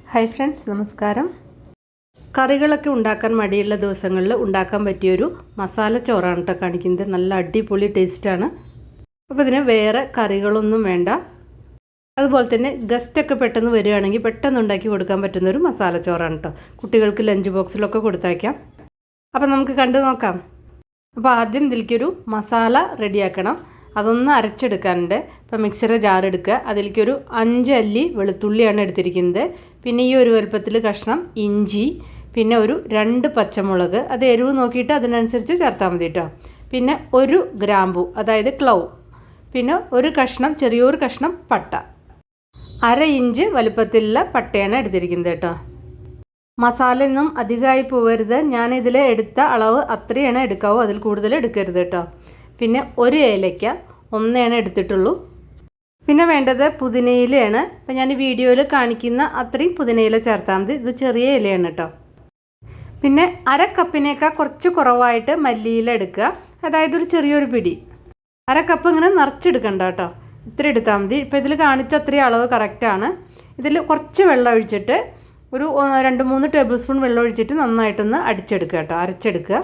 Hi friends, നമസ്കാരം. കറികളൊക്കെ ഉണ്ടാക്കാൻ മടിയുള്ള ദിവസങ്ങളിൽ ഉണ്ടാക്കാൻ പറ്റിയൊരു മസാല ചോറാണ് കേട്ടോ കാണിക്കുന്നത്. നല്ല അടിപൊളി ടേസ്റ്റാണ്. അപ്പോൾ ഇതിന് വേറെ കറികളൊന്നും വേണ്ട. അതുപോലെ തന്നെ ഗസ്റ്റൊക്കെ പെട്ടെന്ന് വരികയാണെങ്കിൽ പെട്ടെന്ന് ഉണ്ടാക്കി കൊടുക്കാൻ പറ്റുന്നൊരു മസാല ചോറാണ് കേട്ടോ. കുട്ടികൾക്ക് ലഞ്ച് ബോക്സിലൊക്കെ കൊടുത്തയക്കാം. അപ്പോൾ നമുക്ക് കണ്ടു നോക്കാം. അപ്പോൾ ആദ്യം ഇതിലേക്കൊരു മസാല റെഡിയാക്കണം. അതൊന്ന് അരച്ചെടുക്കാനുണ്ട്. ഇപ്പോൾ മിക്സിയുടെ ജാർ എടുക്കുക. അതിലേക്കൊരു 5 അല്ലി വെളുത്തുള്ളിയാണ് എടുത്തിരിക്കുന്നത്. പിന്നെ ഈ ഒരു വലുപ്പത്തിൽ കഷ്ണം ഇഞ്ചി, പിന്നെ ഒരു 2 പച്ചമുളക്, അത് എരിവ് നോക്കിയിട്ട് അതിനനുസരിച്ച് ചേർത്താൽ മതി കേട്ടോ. പിന്നെ ഒരു ഗ്രാമ്പു, അതായത് ക്ലൗ, പിന്നെ ഒരു കഷ്ണം ചെറിയൊരു കഷ്ണം പട്ട, 1/2 ഇഞ്ച് വലുപ്പത്തിലുള്ള പട്ടയാണ് എടുത്തിരിക്കുന്നത് കേട്ടോ. മസാലയൊന്നും അധികമായി പോകരുത്. ഞാനിതിൽ എടുത്ത അളവ് അത്രയാണ് എടുക്കാവൂ, അതിൽ കൂടുതൽ എടുക്കരുത് കേട്ടോ. പിന്നെ ഒരു ഏലയ്ക്ക, 1 എടുത്തിട്ടുള്ളൂ. പിന്നെ വേണ്ടത് പുതിനയിലയാണ്. അപ്പോൾ ഞാൻ വീഡിയോയിൽ കാണിക്കുന്ന അത്രയും പുതിനയില ചേർത്താൽ മതി. ഇത് ചെറിയ ഇലയാണ് കേട്ടോ. പിന്നെ 1/2 കപ്പിനേക്കാൾ കുറച്ച് കുറവായിട്ട് മല്ലിയില എടുക്കുക, അതായത് ഒരു ചെറിയൊരു പിടി. 1/2 കപ്പ് ഇങ്ങനെ നിറച്ചെടുക്കണ്ട കേട്ടോ, ഇത്ര എടുത്താൽ മതി. ഇപ്പോൾ ഇതിൽ കാണിച്ച അത്രയും അളവ് കറക്റ്റാണ്. ഇതിൽ കുറച്ച് വെള്ളം ഒഴിച്ചിട്ട് ഒരു 2-3 ടേബിൾ സ്പൂൺ വെള്ളം ഒഴിച്ചിട്ട് നന്നായിട്ടൊന്ന് അടിച്ചെടുക്കുക കേട്ടോ, അരച്ചെടുക്കുക.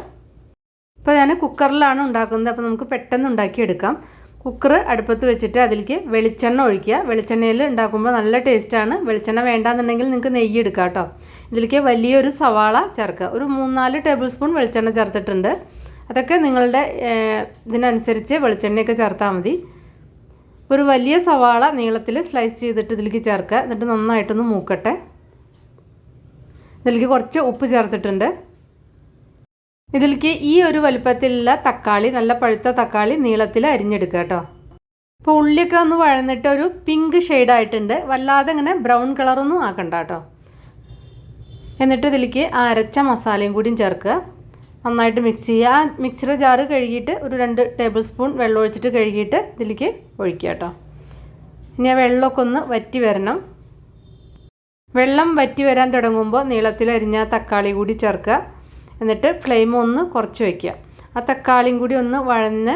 ഇപ്പോൾ ഞാൻ കുക്കറിലാണ് ഉണ്ടാക്കുന്നത്. അപ്പോൾ നമുക്ക് പെട്ടെന്ന് ഉണ്ടാക്കിയെടുക്കാം. കുക്കർ അടുപ്പത്ത് വെച്ചിട്ട് അതിലേക്ക് വെളിച്ചെണ്ണ ഒഴിക്കുക. വെളിച്ചെണ്ണയിൽ ഉണ്ടാക്കുമ്പോൾ നല്ല ടേസ്റ്റാണ്. വെളിച്ചെണ്ണ വേണ്ടാന്നുണ്ടെങ്കിൽ നിങ്ങൾക്ക് നെയ്യ് എടുക്കാം കേട്ടോ. ഇതിലേക്ക് വലിയൊരു സവാള ചേർക്കുക. ഒരു 3-4 ടേബിൾ സ്പൂൺ വെളിച്ചെണ്ണ ചേർത്തിട്ടുണ്ട്. അതൊക്കെ നിങ്ങളുടെ ഇതിനനുസരിച്ച് വെളിച്ചെണ്ണയൊക്കെ ചേർത്താൽ മതി. ഒരു വലിയ സവാള നീളത്തിൽ സ്ലൈസ് ചെയ്തിട്ട് ഇതിലേക്ക് ചേർക്കുക. എന്നിട്ട് നന്നായിട്ടൊന്ന് മൂക്കട്ടെ. ഇതിലേക്ക് കുറച്ച് ഉപ്പ് ചേർത്തിട്ടുണ്ട്. ഇതിലേക്ക് ഈ ഒരു വലുപ്പത്തിലുള്ള തക്കാളി, നല്ല പഴുത്ത തക്കാളി നീളത്തിൽ അരിഞ്ഞെടുക്കുക കേട്ടോ. ഇപ്പോൾ ഉള്ളിയൊക്കെ ഒന്ന് വഴന്നിട്ട് ഒരു പിങ്ക് ഷെയ്ഡായിട്ടുണ്ട്. വല്ലാതെ ഇങ്ങനെ ബ്രൗൺ കളറൊന്നും ആക്കണ്ട കേട്ടോ. എന്നിട്ട് ഇതിലേക്ക് അരച്ച മസാലയും കൂടിയും ചേർക്കുക. നന്നായിട്ട് മിക്സ് ചെയ്യുക. ആ മിക്സിയുടെ ജാറ് കഴുകിയിട്ട് ഒരു 2 ടേബിൾ സ്പൂൺ വെള്ളം ഒഴിച്ചിട്ട് കഴുകിയിട്ട് ഇതിലേക്ക് ഒഴിക്കുക കേട്ടോ. ഇനി ആ വെള്ളമൊക്കെ ഒന്ന് വറ്റി വരണം. വെള്ളം വറ്റി വരാൻ തുടങ്ങുമ്പോൾ നീളത്തിൽ അരിഞ്ഞ തക്കാളി കൂടി ചേർക്കുക. എന്നിട്ട് ഫ്ലെയിം ഒന്ന് കുറച്ച് വയ്ക്കുക. ആ തക്കാളിയും കൂടി ഒന്ന് വഴന്ന്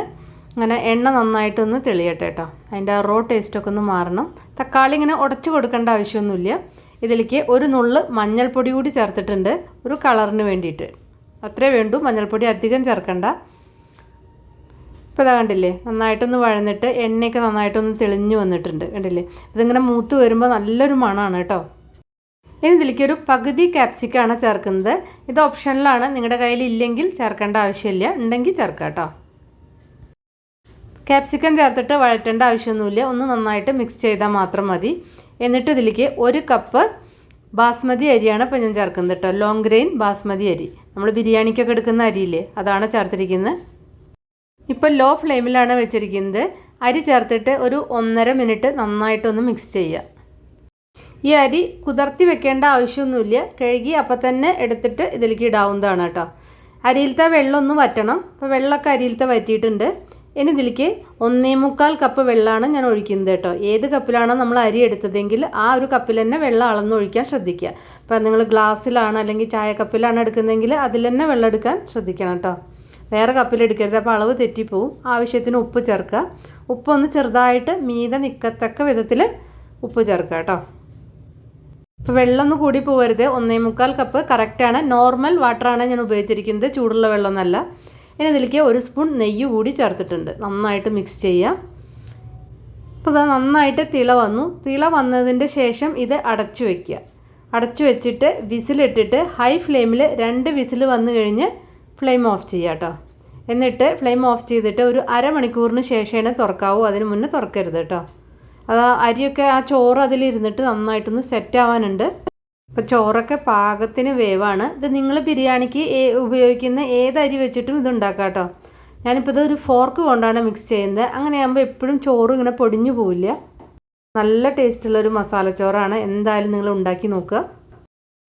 അങ്ങനെ എണ്ണ നന്നായിട്ടൊന്ന് തെളിയട്ടെ കേട്ടോ. അതിൻ്റെ ആ റോ ടേസ്റ്റൊക്കെ ഒന്ന് മാറണം. തക്കാളി ഇങ്ങനെ ഉടച്ച് കൊടുക്കേണ്ട ആവശ്യമൊന്നുമില്ല. ഇതിലേക്ക് ഒരു നുള്ള് മഞ്ഞൾപ്പൊടി കൂടി ചേർത്തിട്ടുണ്ട്, ഒരു കളറിന് വേണ്ടിയിട്ട്. അത്രേ വേണ്ടൂ, മഞ്ഞൾപ്പൊടി അധികം ചേർക്കണ്ട. ഇപ്പോൾ ഇതാ കണ്ടില്ലേ, നന്നായിട്ടൊന്ന് വഴന്നിട്ട് എണ്ണയൊക്കെ നന്നായിട്ടൊന്ന് തെളിഞ്ഞ് വന്നിട്ടുണ്ട്. കണ്ടില്ലേ, ഇതിങ്ങനെ മൂത്ത് വരുമ്പോൾ നല്ലൊരു മണമാണ് കേട്ടോ. ഇനി ഇതിലേക്ക് ഒരു പകുതി ക്യാപ്സിക്കാണ് ചേർക്കുന്നത്. ഇത് ഓപ്ഷനിലാണ്, നിങ്ങളുടെ കയ്യിൽ ഇല്ലെങ്കിൽ ചേർക്കേണ്ട ആവശ്യമില്ല, ഉണ്ടെങ്കിൽ ചേർക്കാം കേട്ടോ. ക്യാപ്സിക്കം ചേർത്തിട്ട് വഴറ്റേണ്ട ആവശ്യമൊന്നുമില്ല, ഒന്ന് നന്നായിട്ട് മിക്സ് ചെയ്താൽ മാത്രം മതി. എന്നിട്ട് ഇതിലേക്ക് 1 കപ്പ് ബാസ്മതി അരിയാണ് ഇപ്പോൾ ഞാൻ ചേർക്കുന്നത് കേട്ടോ. ലോങ് ഗ്രെയിൻ ബാസ്മതി അരി, നമ്മൾ ബിരിയാണിക്കൊക്കെ എടുക്കുന്ന അരിയില്ലേ, അതാണ് ചേർത്തിരിക്കുന്നത്. ഇപ്പോൾ ലോ ഫ്ലെയിമിലാണ് വെച്ചിരിക്കുന്നത്. അരി ചേർത്തിട്ട് ഒരു 1.5 മിനിറ്റ് നന്നായിട്ടൊന്ന് മിക്സ് ചെയ്യുക. ഈ അരി കുതിർത്തി വെക്കേണ്ട ആവശ്യമൊന്നുമില്ല, കഴുകി അപ്പം തന്നെ എടുത്തിട്ട് ഇതിലേക്ക് ഇടാവുന്നതാണ് കേട്ടോ. അരിയിലത്തെ വെള്ളം ഒന്ന് വറ്റണം. അപ്പോൾ വെള്ളമൊക്കെ അരിയിലത്തെ വറ്റിയിട്ടുണ്ട്. ഇനി ഇതിലേക്ക് 1.25 കപ്പ് വെള്ളമാണ് ഞാൻ ഒഴിക്കുന്നത് കേട്ടോ. ഏത് കപ്പിലാണോ നമ്മൾ അരി എടുത്തതെങ്കിൽ ആ ഒരു കപ്പിൽ തന്നെ വെള്ളം അളന്നൊഴിക്കാൻ ശ്രദ്ധിക്കുക. അപ്പോൾ നിങ്ങൾ ഗ്ലാസ്സിലാണ് അല്ലെങ്കിൽ ചായ കപ്പിലാണ് എടുക്കുന്നതെങ്കിൽ അതിൽ തന്നെ വെള്ളം എടുക്കാൻ ശ്രദ്ധിക്കണം കേട്ടോ. വേറെ കപ്പിലെടുക്കരുത്, അപ്പോൾ അളവ് തെറ്റിപ്പോവും. ആവശ്യത്തിന് ഉപ്പ് ചേർക്കുക. ഉപ്പൊന്ന് ചെറുതായിട്ട് മീതെ നിൽക്കത്തക്ക വിധത്തിൽ ഉപ്പ് ചേർക്കുക കേട്ടോ. ഇപ്പോൾ വെള്ളം ഒന്ന് കൂടി പോകരുത്. 1.25 കപ്പ് കറക്റ്റാണ്. നോർമൽ വാട്ടറാണ് ഞാൻ ഉപയോഗിച്ചിരിക്കുന്നത്, ചൂടുള്ള വെള്ളമൊന്നുമല്ല. ഇനി ഇതിലേക്ക് 1 സ്പൂൺ നെയ്യ് കൂടി ചേർത്തിട്ടുണ്ട്. നന്നായിട്ട് മിക്സ് ചെയ്യാം. അപ്പോൾ ഇത് നന്നായിട്ട് തിള വന്നു. തിള വന്നതിൻ്റെ ശേഷം ഇത് അടച്ചു വയ്ക്കുക. അടച്ചു വെച്ചിട്ട് വിസിലിട്ടിട്ട് ഹൈ ഫ്ലെയിമിൽ 2 വിസിൽ വന്നു കഴിഞ്ഞ് ഫ്ലെയിം ഓഫ് ചെയ്യുക കേട്ടോ. എന്നിട്ട് ഫ്ലെയിം ഓഫ് ചെയ്തിട്ട് ഒരു അരമണിക്കൂറിന് ശേഷമാണ് തുറക്കാവൂ, അതിന് മുന്നേ തുറക്കരുത് കേട്ടോ. അത് അരിയൊക്കെ ആ ചോറ് അതിലിരുന്നിട്ട് നന്നായിട്ടൊന്ന് സെറ്റ് ആവാനുണ്ട്. അപ്പോൾ ചോറൊക്കെ പാകത്തിന് വേവാണ്. ഇത് നിങ്ങൾ ബിരിയാണിക്ക് ഉപയോഗിക്കുന്ന ഏത് അരി വെച്ചിട്ടും ഇത് ഉണ്ടാക്കാം കേട്ടോ. ഞാനിപ്പോൾ ഇത് ഒരു ഫോർക്ക് കൊണ്ടാണ് മിക്സ് ചെയ്യുന്നത്. അങ്ങനെയാകുമ്പോൾ എപ്പോഴും ചോറ് ഇങ്ങനെ പൊടിഞ്ഞു പോവില്ല. നല്ല ടേസ്റ്റുള്ളൊരു മസാല ചോറാണ്. എന്തായാലും നിങ്ങൾ ഉണ്ടാക്കി നോക്കുക.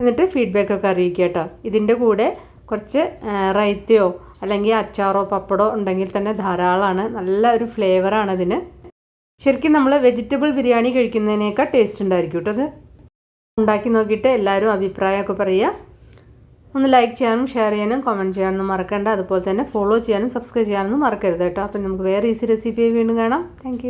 എന്നിട്ട് ഫീഡ്ബാക്കൊക്കെ അറിയിക്കുക കേട്ടോ. ഇതിൻ്റെ കൂടെ കുറച്ച് റൈത്തയോ അല്ലെങ്കിൽ അച്ചാറോ പപ്പടോ ഉണ്ടെങ്കിൽ തന്നെ ധാരാളമാണ്. നല്ല ഒരു ഫ്ലേവറാണ് ഇതിന്. ശരിക്കും നമ്മൾ വെജിറ്റബിൾ ബിരിയാണി കഴിക്കുന്നതിനേക്കാൾ ടേസ്റ്റ് ഉണ്ടായിരിക്കും കേട്ടോ. അത് ഉണ്ടാക്കി നോക്കിയിട്ട് എല്ലാവരും അഭിപ്രായമൊക്കെ പറയുക. ഒന്ന് ലൈക്ക് ചെയ്യാനും ഷെയർ ചെയ്യാനും കമൻറ്റ് ചെയ്യാനൊന്നും മറക്കണ്ട. അതുപോലെ തന്നെ ഫോളോ ചെയ്യാനും സബ്സ്ക്രൈബ് ചെയ്യാനൊന്നും മറക്കരുത് കേട്ടോ. അപ്പം നമുക്ക് വേറെ ഈസി റെസിപ്പി വീണ്ടും കാണാം. താങ്ക്